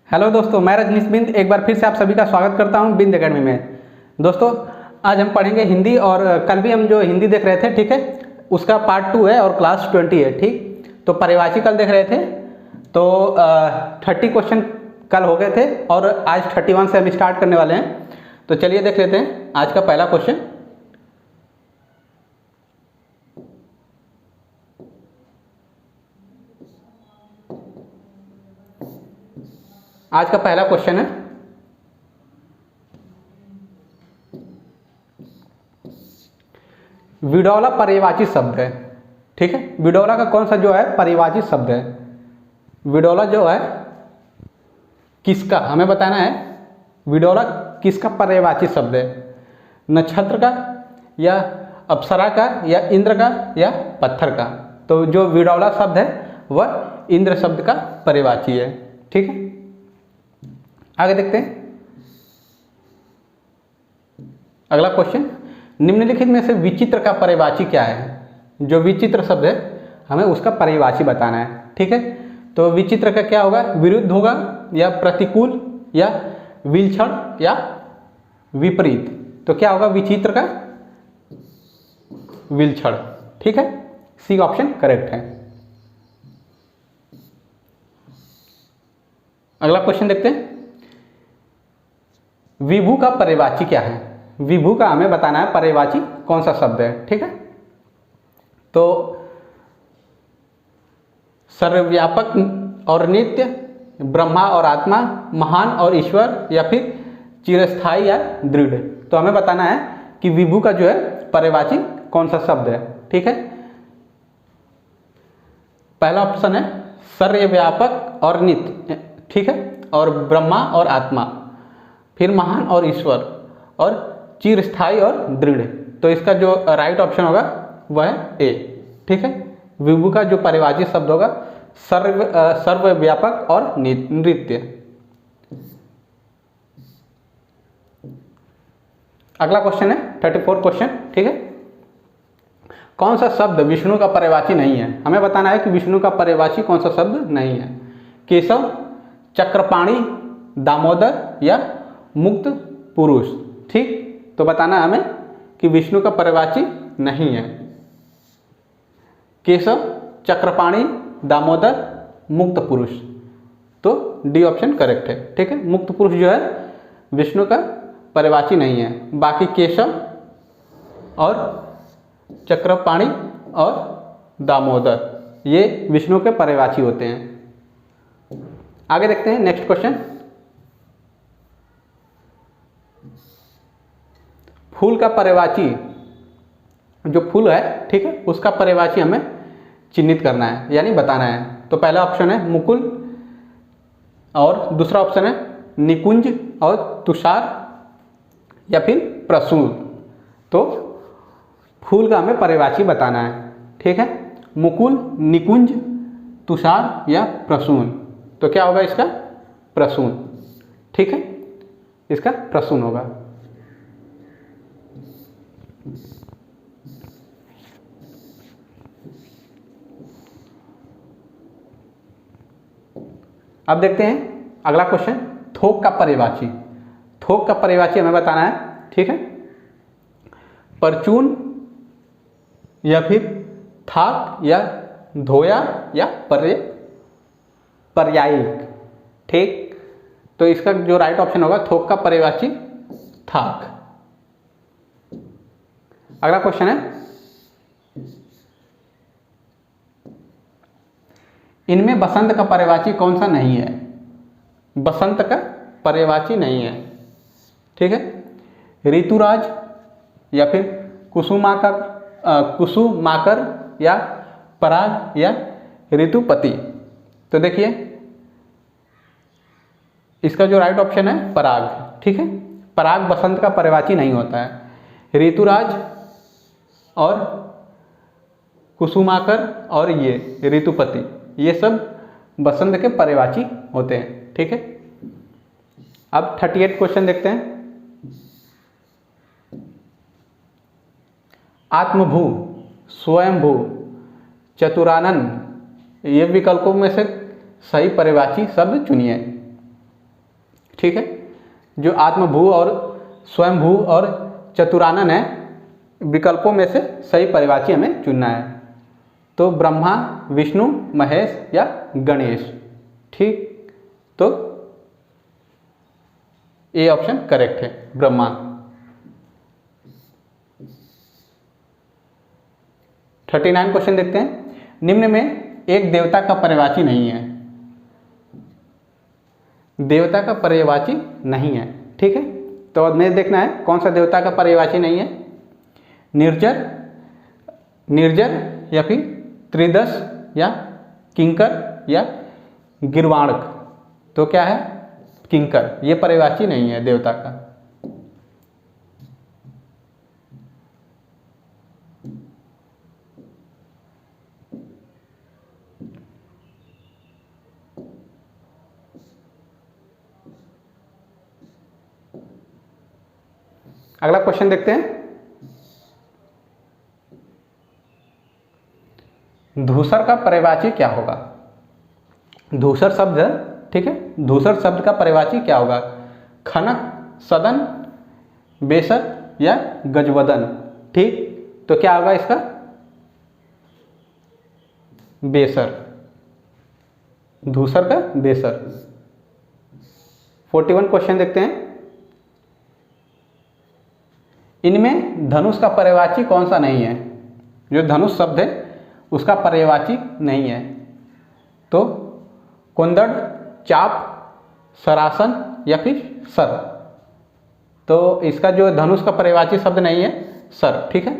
Hello दोस्तों, मैं रजनीश बिंद एक बार फिर से आप सभी का स्वागत करता हूं बिंद एकेडमी में। दोस्तों, आज हम पढ़ेंगे हिंदी और कल भी हम जो हिंदी देख रहे थे, ठीक है, उसका पार्ट 2 है और क्लास 20 है। ठीक, तो परिभाषी कल देख रहे थे, तो 30 क्वेश्चन कल हो गए थे और आज 31 से हम स्टार्ट करने वाले हैं। तो चलिए देख लेते हैं आज का पहला क्वेश्चन। आज का पहला क्वेश्चन है, विडौला पर्यायवाची शब्द है। ठीक है, विडौला का कौन सा जो है पर्यायवाची शब्द है। विडौला जो है किसका, हमें बताना है विडौला किसका पर्यायवाची शब्द है। नक्षत्र का, या अप्सरा का, या इंद्र का, या पत्थर का। तो जो विडौला शब्द है वह इंद्र शब्द का पर्यायवाची है। ठीक है, आगे देखते हैं अगला क्वेश्चन। निम्नलिखित में से विचित्र का पर्यायवाची क्या है। जो विचित्र शब्द है हमें उसका पर्यायवाची बताना है। ठीक है, तो विचित्र का क्या होगा, विरुद्ध होगा, या प्रतिकूल, या विलक्षण, या विपरीत। तो क्या होगा विचित्र का, विलक्षण। ठीक है, सी ऑप्शन करेक्ट है। अगला क्वेश्चन देखते हैं, विभु का पर्यायवाची क्या है। विभु का हमें बताना है पर्यायवाची कौन सा शब्द है। ठीक है, तो सर्वव्यापक और नित्य, ब्रह्मा और आत्मा, महान और ईश्वर, या फिर चिरस्थायी या दृढ़। तो हमें बताना है कि विभु का जो है पर्यायवाची कौन सा शब्द है। ठीक है, पहला ऑप्शन है सर्वव्यापक और नित्य, ठीक है, और ब्रह्मा और आत्मा, फिर महान और ईश्वर, और चिरस्थायी और दृढ़। तो इसका जो राइट ऑप्शन होगा वह है ए। ठीक है, विभु का जो पर्यायवाची शब्द होगा सर्वव्यापक और नित्य। अगला क्वेश्चन है 34 क्वेश्चन। ठीक है, कौन सा शब्द विष्णु का पर्यायवाची नहीं है। हमें बताना है कि विष्णु का पर्यायवाची कौन सा शब्द नहीं है। केशव, चक्रपाणी, दामोदर, या मुक्त पुरुष। ठीक, तो बताना हमें कि विष्णु का पर्यायवाची नहीं है। केशव, चक्रपाणी, दामोदर, मुक्त पुरुष। तो डी ऑप्शन करेक्ट है। ठीक है, मुक्त पुरुष जो है विष्णु का पर्यायवाची नहीं है। बाकी केशव और चक्रपाणी और दामोदर ये विष्णु के पर्यायवाची होते हैं। आगे देखते हैं नेक्स्ट क्वेश्चन। फूल का पर्यायवाची, जो फूल है, ठीक है, उसका पर्यायवाची हमें चिन्हित करना है, यानी बताना है। तो पहला ऑप्शन है मुकुल, और दूसरा ऑप्शन है निकुंज और तुषार, या फिर प्रसून। तो फूल का हमें पर्यायवाची बताना है। ठीक है, मुकुल, निकुंज, तुषार, या प्रसून। तो क्या होगा इसका, प्रसून। ठीक है, इसका प्रसून होगा। अब देखते हैं अगला क्वेश्चन, थोक का पर्यायवाची। थोक का पर्यायवाची हमें बताना है। ठीक है, परचून, या फिर थाक, या धोया, या पर्यायिक। ठीक, तो इसका जो राइट ऑप्शन होगा थोक का पर्यायवाची थाक। अगला क्वेश्चन है, इनमें बसंत का पर्यायवाची कौन सा नहीं है। बसंत का पर्यायवाची नहीं है। ठीक है, ऋतुराज, या फिर कुसुमाकर, या पराग, या ऋतुपति। तो देखिए इसका जो राइट ऑप्शन है पराग। ठीक है, पराग बसंत का पर्यायवाची नहीं होता है। ऋतुराज और कुसुमाकर और ये ऋतुपति, ये सब बसंत के पर्यायवाची होते हैं। ठीक है, अब 38 क्वेश्चन देखते हैं। आत्मभू, स्वयंभू, चतुरानन, ये विकल्पों में से सही पर्यायवाची शब्द चुनिए। ठीक है। जो आत्मभू और स्वयंभू और चतुरानन है, विकल्पों में से सही परिवाची हमें चुनना है। तो ब्रह्मा, विष्णु, महेश या गणेश। ठीक, तो ए ऑप्शन करेक्ट है, ब्रह्मा। 39 क्वेश्चन देखते हैं। निम्न में एक देवता का पर्यायवाची नहीं है। देवता का पर्यायवाची नहीं है, ठीक है। तो अब हमें देखना है कौन सा देवता का पर्यायवाची नहीं है। निर्जर, निर्जर या फिर त्रिदश या किंकर या गिर्वाणक। तो क्या है, किंकर, ये पर्यायवाची नहीं है देवता का। अगला क्वेश्चन देखते हैं। धूसर का पर्यायवाची क्या होगा। धूसर शब्द, ठीक है, धूसर शब्द का पर्यायवाची क्या होगा। खनक, सदन, बेसर या गजवदन। ठीक, तो क्या होगा इसका, बेसर। धूसर का बेसर। 41 क्वेश्चन देखते हैं। इनमें धनुष का पर्यायवाची कौन सा नहीं है। जो धनुष शब्द है उसका पर्यायवाची नहीं है। तो कुंदड़, चाप, सरासन या फिर सर। तो इसका जो धनुष का पर्यायवाची शब्द नहीं है सर, ठीक है।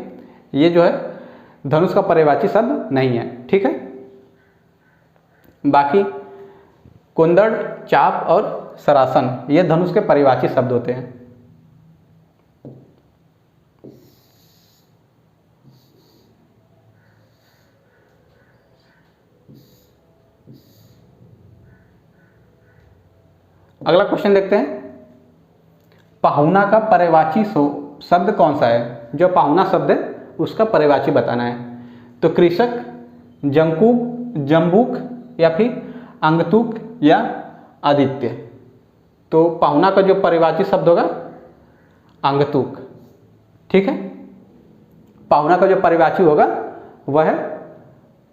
ये जो है धनुष का पर्यायवाची शब्द नहीं है, ठीक है। बाकी कुंदड़, चाप और सरासन ये धनुष के पर्यायवाची शब्द होते हैं। अगला क्वेश्चन देखते हैं। पाहुना का पर्यायवाची शब्द कौन सा है। जो पाहुना शब्द है उसका पर्यायवाची बताना है। तो कृषक, जंबूक या फिर अंगतुक या आदित्य। तो पाहुना का जो पर्यायवाची शब्द होगा अंगतुक, ठीक है। पाहुना का जो पर्यायवाची होगा वह है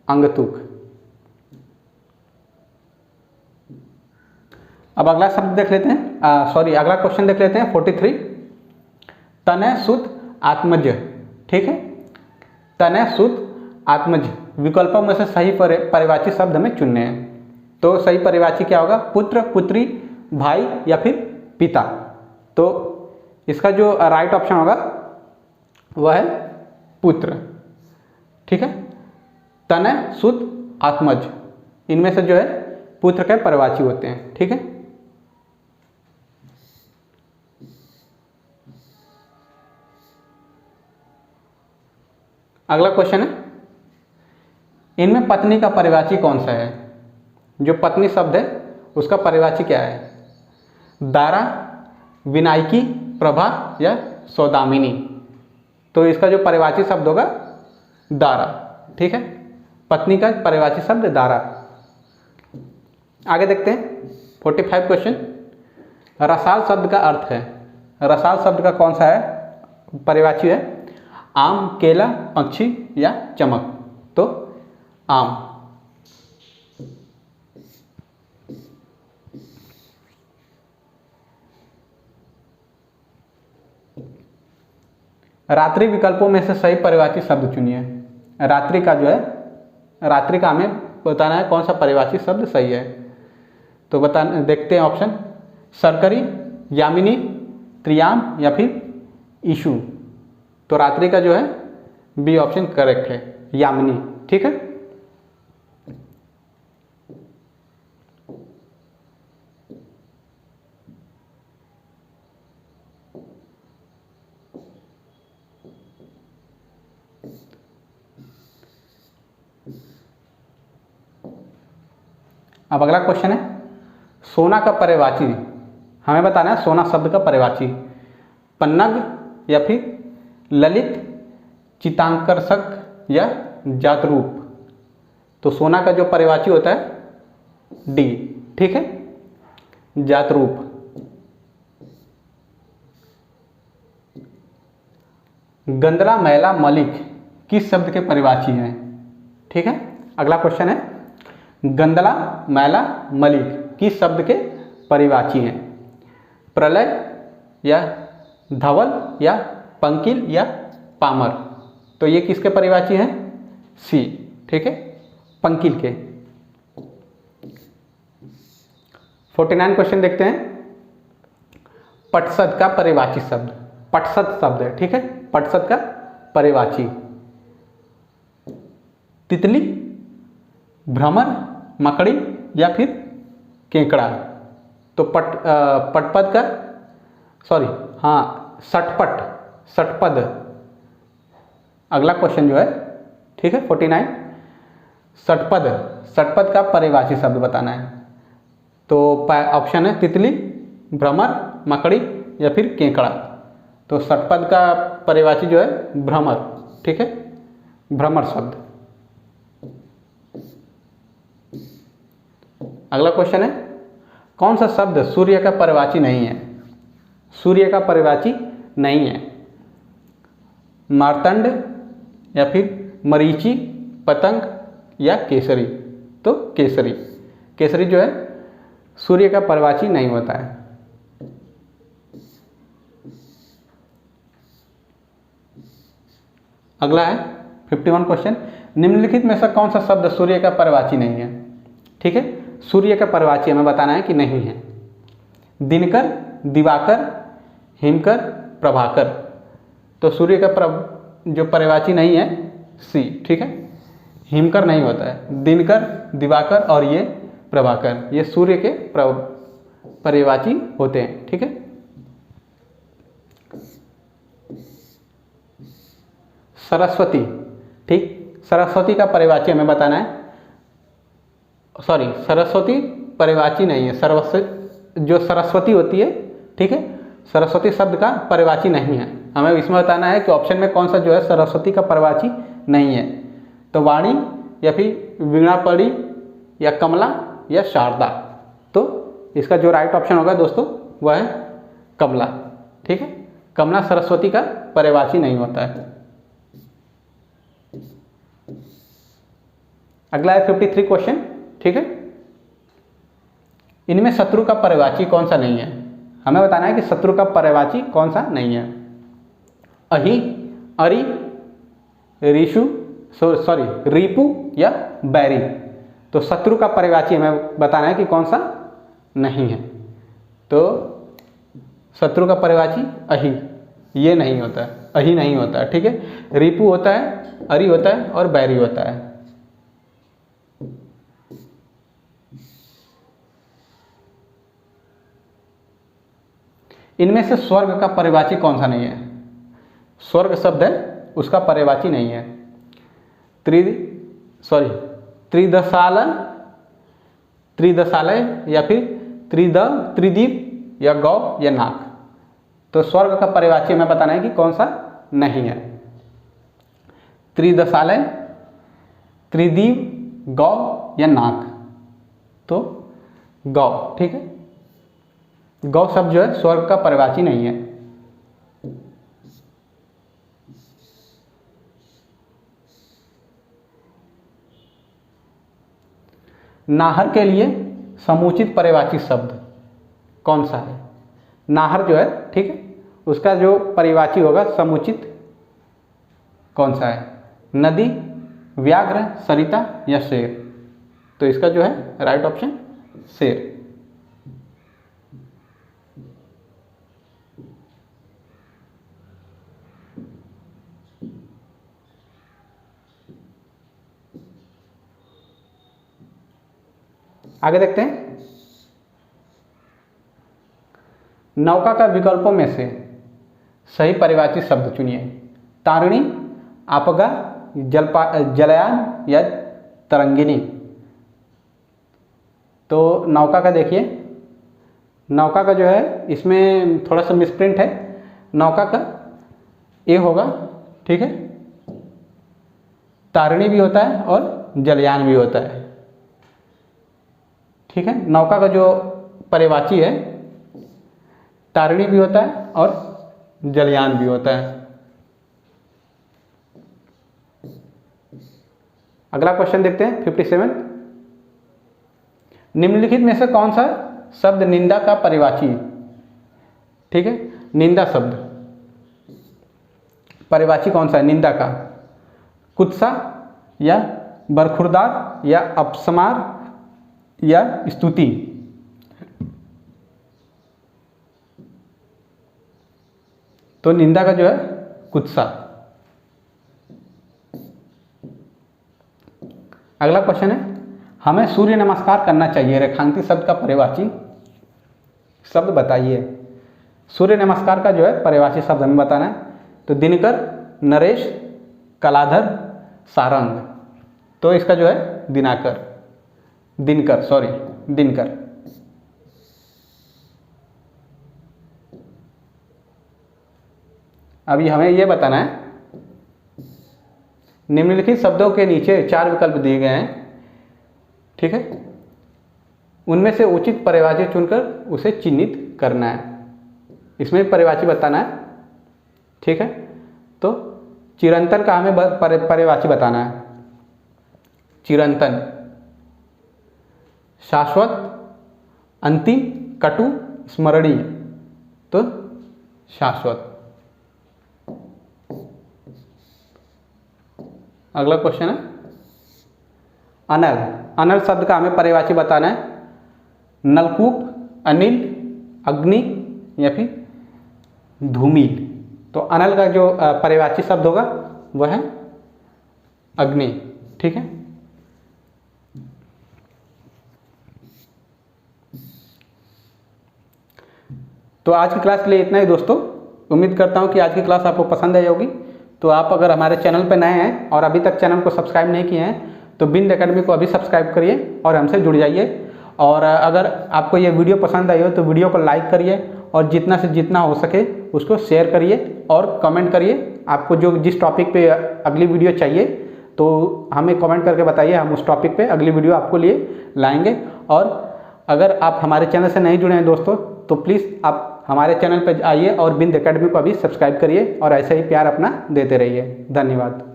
अंगतुक। अब अगला शब्द देख लेते हैं, अगला क्वेश्चन देख लेते हैं 43। तनय सुत आत्मज, ठीक है। तनय सुत आत्मज विकल्पों में से सही पर्यायवाची शब्द हमें चुनने हैं। तो सही पर्यायवाची क्या होगा, पुत्र, पुत्री, भाई या फिर पिता। तो इसका जो राइट ऑप्शन होगा वह है पुत्र, ठीक है। तनय सुत आत्मज, इनमें से जो है पुत्र के पर्यायवाची होते हैं, ठीक है। अगला क्वेश्चन है। इनमें पत्नी का पर्यायवाची कौन सा है। जो पत्नी शब्द है उसका पर्यायवाची क्या है। दारा, विनायकी, प्रभा या सौदामिनी। तो इसका जो पर्यायवाची शब्द होगा दारा, ठीक है। पत्नी का पर्यायवाची शब्द दारा। आगे देखते हैं 45 क्वेश्चन। रसाल शब्द का अर्थ है। रसाल शब्द का कौन सा है पर्यायवाची है। आम, केला, पक्षी या चमक। तो आम। रात्रि विकल्पों में से सही पर्यायवाची शब्द चुनिए। रात्रि का जो है, रात्रि का हमें बताना है कौन सा पर्यायवाची शब्द सही है। तो देखते हैं ऑप्शन। सरकरी, यामिनी, त्रियाम या फिर ईशु। तो रात्रि का जो है बी ऑप्शन करेक्ट है, यामिनी, ठीक है। अब अगला क्वेश्चन है। सोना का पर्यायवाची हमें बताना है। सोना शब्द का पर्यायवाची पन्नग या फिर ललित, चितांकर्षक या जातरूप। तो सोना का जो पर्यायवाची होता है डी, ठीक है, जातरूप। गंदला मैला मलिक किस शब्द के परिवाची हैं? ठीक है, अगला क्वेश्चन है, गंदला मैला मलिक किस शब्द के परिवाची हैं? प्रलय या धवल या पंकिल या पामर? तो ये किसके परिवाची हैं? सी, ठीक है, पंकिल के। 49 क्वेश्चन देखते हैं। पटसद का परिवाची शब्द, पटसद शब्द है, ठीक है, पटसद का परिवाची तितली, भ्रमर, मकड़ी या फिर केकड़ा? तो पटपद का षटपट, षटपद। अगला क्वेश्चन जो है, ठीक है, 49, षटपद, षटपद का परिभाषी शब्द बताना है। तो ऑप्शन है तितली, भ्रमर, मकड़ी या फिर केकड़ा। तो षटपद का परिभाषी जो है भ्रमर, ठीक है, भ्रमर शब्द। अगला क्वेश्चन है, कौन सा शब्द सूर्य का परिवाची नहीं है? सूर्य का परिवाची नहीं है। मार्तंड या फिर मरीचि, पतंग या केसरी? तो केसरी, केसरी जो है सूर्य का परिवाची नहीं होता है। अगला है 51 क्वेश्चन, निम्नलिखित में से कौन सा शब्द सूर्य का परिवाची नहीं है? ठीक है, सूर्य का परिवाची हमें बताना है कि नहीं है। दिनकर, दिवाकर, हिमकर, प्रभाकर? तो सूर्य का जो परिवाची नहीं है सी, ठीक है, हिमकर नहीं होता है। दिनकर, दिवाकर और ये प्रभाकर, ये सूर्य के परिवाची होते हैं, ठीक है। सरस्वती, ठीक, सरस्वती का परिवाची हमें बताना है। सरस्वती परिवाची नहीं है, जो सरस्वती होती है, ठीक है, सरस्वती शब्द का परिवाची नहीं है। हमें इसमें बताना है कि ऑप्शन में कौन सा जो है सरस्वती का परिवाची नहीं है। तो वाणी या फिर वीणापड़ी या कमला या शारदा? तो इसका जो राइट ऑप्शन होगा दोस्तों वह है कमला, ठीक है, कमला सरस्वती का परिवाची नहीं होता है। अगला है 53 क्वेश्चन, ठीक है, इनमें शत्रु का परिवाची कौन सा नहीं है? हमें बताना है कि शत्रु का परिवाची कौन सा नहीं है। अहि, अरि, रीपु या बैरी? तो शत्रु का परिवाची हमें बताना है कि कौन सा नहीं है। तो शत्रु का परिवाची अहि, ये नहीं होता है, अहि नहीं होता है, ठीक है, रीपु होता है, अरि होता है और बैरी होता है। इनमें से स्वर्ग का परिवाची कौन सा नहीं है? स्वर्ग शब्द है उसका परिवाची नहीं है। त्रिदशालय या फिर त्रिदीप या गौ या नाक? तो स्वर्ग का परिवाची हमें बताना है कि कौन सा नहीं है। त्रिदशालय, त्रिदीप, गौ या नाक? तो गौ, ठीक है, गौ शब्द जो है स्वर्ग का परिवाची नहीं है। नाहर के लिए समुचित परिवाची शब्द कौन सा है? नाहर जो है, ठीक है, उसका जो परिवाची होगा समुचित कौन सा है? नदी, व्याघ्र, सरिता या शेर? तो इसका जो है राइट ऑप्शन शेर। आगे देखते हैं, नौका का विकल्पों में से सही परिवाची शब्द चुनिए। तारिणी, आपगा, जलयान या तरंगिनी? तो नौका का देखिए, नौका का जो है इसमें थोड़ा सा मिसप्रिंट है। नौका का ए होगा, ठीक है, तारिणी भी होता है और जलयान भी होता है, ठीक है। नौका का जो परिवाची है तारिणी भी होता है और जलयान भी होता है। अगला क्वेश्चन देखते हैं 57। निम्नलिखित में से कौन सा शब्द निंदा का परिवाची, ठीक है, निंदा शब्द परिवाची कौन सा है निंदा का? कुत्सा या बरखुरदार या अपस्मार या स्तुति? तो निंदा का जो है कुत्सा। अगला क्वेश्चन है, हमें सूर्य नमस्कार करना चाहिए, रेखांकित शब्द का पर्यायवाची शब्द बताइए। सूर्य नमस्कार का जो है पर्यायवाची शब्द हमें बताना है। तो दिनकर, नरेश, कलाधर, सारंग। तो इसका जो है दिनकर। अभी हमें यह बताना है, निम्नलिखित शब्दों के नीचे 4 विकल्प दिए गए हैं, ठीक है, उनमें से उचित पर्यायवाची चुनकर उसे चिन्हित करना है। इसमें पर्यायवाची बताना है, ठीक है। तो चिरंतन का हमें पर्यायवाची बताना है। चिरंतन, शाश्वत, अंतिम, कटु, स्मरणीय। तो शाश्वत। अगला क्वेश्चन है अनल। अनल शब्द का हमें पर्यायवाची बताना है। नलकूप, अनिल, अग्नि या फिर धूमिल। तो अनल का जो पर्यायवाची शब्द होगा वह है अग्नि, ठीक है। तो आज की क्लास के लिए इतना ही दोस्तों। उम्मीद करता हूँ कि आज की क्लास आपको पसंद आई होगी। तो आप अगर हमारे चैनल पर नए हैं और अभी तक चैनल को सब्सक्राइब नहीं किए हैं तो बिंद एकेडमी को अभी सब्सक्राइब करिए और हमसे जुड़ जाइए। और अगर आपको ये वीडियो पसंद आई हो तो वीडियो को लाइक करिए और जितना से जितना हो सके उसको शेयर करिए और कमेंट करिए। आपको जिस टॉपिक पे अगली वीडियो चाहिए तो हमें कमेंट करके बताइए, हम उस टॉपिक पे अगली वीडियो आपको लिए लाएंगे। और अगर आप हमारे चैनल से नहीं जुड़े हैं दोस्तों तो प्लीज़ आप हमारे चैनल पर आइए और बिंद एकेडमी को अभी सब्सक्राइब करिए और ऐसे ही प्यार अपना देते रहिए। धन्यवाद।